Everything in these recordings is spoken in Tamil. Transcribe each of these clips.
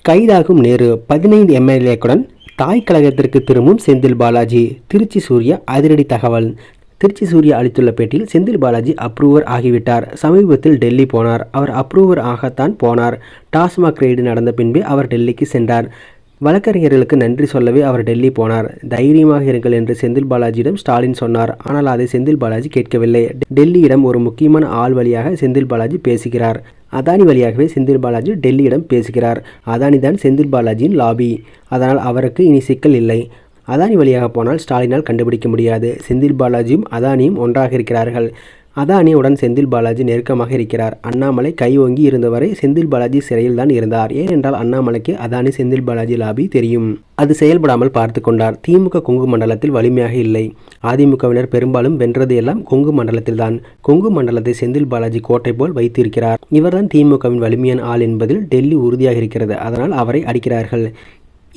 கைதாகும் நேரு 15 எம்எல்ஏக்களுடன் தாய் கழகத்திற்கு திரும்பும் செந்தில் பாலாஜி. திருச்சி சூர்யா அதிரடி தகவல். திருச்சி சூர்யா அளித்துள்ள பேட்டியில் செந்தில் பாலாஜி அப்ரூவர் ஆகிவிட்டார். சமீபத்தில் டெல்லி போனார். அவர் அப்ரூவர் ஆகத்தான் போனார். டாஸ்மாக் ரெய்டு நடந்த பின்பே அவர் டெல்லிக்கு சென்றார். வழக்கறிஞர்களுக்கு நன்றி சொல்லவே அவர் டெல்லி போனார். தைரியமாக இருங்கள் என்று செந்தில் பாலாஜியிடம் ஸ்டாலின் சொன்னார். ஆனால் அதை செந்தில் பாலாஜி கேட்கவில்லை. டெல்லியிடம் ஒரு முக்கியமான ஆள் வழியாக செந்தில் பாலாஜி பேசுகிறார். அதானி வழியாகவே செந்தில் பாலாஜி டெல்லியிடம் பேசுகிறார். அதானி தான் செந்தில் பாலாஜியின் லாபி. அதனால் அவருக்கு இனி சிக்கல் இல்லை. அதானி வழியாக போனால் ஸ்டாலினால் கண்டுபிடிக்க முடியாது. செந்தில் பாலாஜியும் அதானியும் ஒன்றாக இருக்கிறார்கள். அதானியுடன் செந்தில் பாலாஜி நெருக்கமாக இருக்கிறார். அண்ணாமலை கை ஓங்கி இருந்தவரை செந்தில் பாலாஜி சிறையில் தான் இருந்தார். ஏனென்றால் அண்ணாமலைக்கு அதானி செந்தில் பாலாஜி லாபி தெரியும். அது செயல்படாமல் பார்த்து கொண்டார். திமுக கொங்கு மண்டலத்தில் வலிமையாக இல்லை. அதிமுகவினர் பெரும்பாலும் வென்றது எல்லாம் கொங்கு மண்டலத்தில் தான். கொங்கு மண்டலத்தை செந்தில் பாலாஜி கோட்டை போல் வைத்திருக்கிறார். இவர்தான் திமுகவின் வலிமையான ஆள் என்பதில் டெல்லி உறுதியாக இருக்கிறது. அதனால் அவரை அடிக்கிறார்கள்.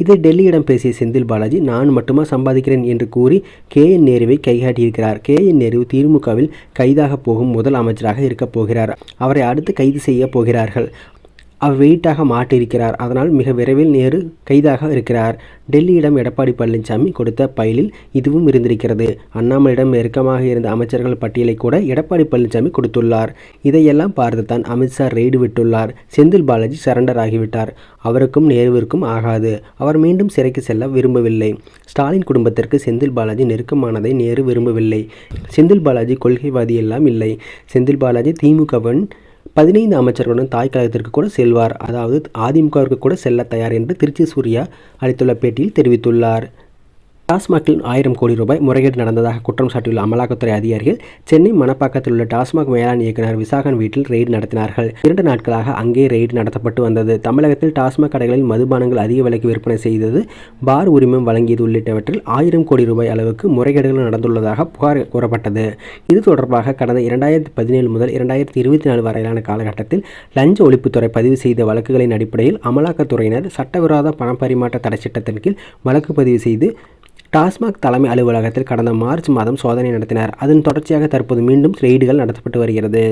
இதை டெல்லியிடம் பேசிய செந்தில் பாலாஜி நான் மட்டுமா சம்பாதிக்கிறேன் என்று கூறி KN நேருவை கைகாட்டியிருக்கிறார். KN நேரு திமுகவில் கைதாக போகும் முதல் அமைச்சராக இருக்கப் போகிறார். அவரை அடுத்து கைது செய்ய போகிறார்கள். அவர் வெயிட்டாக மாட்டியிருக்கிறார். அதனால் மிக விரைவில் நேரு கைதாக இருக்கிறார். டெல்லியிடம் எடப்பாடி பழனிசாமி கொடுத்த பைலில் இதுவும் இருந்திருக்கிறது. அண்ணாமலையிடம் நெருக்கமாக இருந்த அமைச்சர்கள் பட்டியலை கூட எடப்பாடி பழனிசாமி கொடுத்துள்ளார். இதையெல்லாம் பார்த்துத்தான் அமித்ஷா ரெய்டு விட்டுள்ளார். செந்தில் பாலாஜி சரண்டர் ஆகிவிட்டார். அவருக்கும் நேருவிற்கும் ஆகாது. அவர் மீண்டும் சிறைக்கு செல்ல விரும்பவில்லை. ஸ்டாலின் குடும்பத்திற்கு செந்தில் பாலாஜி நெருக்கமானதை நேரு விரும்பவில்லை. செந்தில் பாலாஜி கொள்கைவாதி எல்லாம் இல்லை. செந்தில் பாலாஜி திமுகவின் 15 அமைச்சர்களுடன் தாய் கழகத்திற்கு கூட செல்வார். அதாவது அதிமுகவிற்கு கூட செல்ல தயார் என்று திருச்சி சூர்யா அளித்துள்ள பேட்டியில் தெரிவித்துள்ளார். டாஸ்மாகில் 1000 கோடி ரூபாய் முறைகேடு நடந்ததாக குற்றம் சாட்டியுள்ள அமலாக்கத்துறை அதிகாரிகள் சென்னை மணப்பாக்கத்தில் உள்ள டாஸ்மாக் மேலாண் இயக்குனர் விசாகன் வீட்டில் ரெய்டு நடத்தினார்கள். 2 நாட்களாக அங்கே ரெய்டு நடத்தப்பட்டு வந்தது. தமிழகத்தில் டாஸ்மாக் கடைகளில் மதுபானங்கள் அதிக விலைக்கு விற்பனை செய்தது, பார் உரிமம் வழங்கியது உள்ளிட்டவற்றில் 1000 கோடி ரூபாய் அளவுக்கு முறைகேடுகள் நடந்துள்ளதாக புகார் கூறப்பட்டது. இது தொடர்பாக கடந்த 2017 முதல் 2024 வரையிலான காலகட்டத்தில் லஞ்ச ஒழிப்புத்துறை பதிவு செய்த வழக்குகளின் அடிப்படையில் அமலாக்கத்துறையினர் சட்டவிரோத பணப்பரிமாற்ற தடை சட்டத்தின் கீழ் வழக்கு பதிவு செய்து டாஸ்மாக் தலைமை அலுவலகத்தில் கடந்த மார்ச் மாதம் சோதனை நடத்தினர். அதன் தொடர்ச்சியாக தற்போது மீண்டும் ரெய்டுகள் நடத்தப்பட்டு வருகிறது.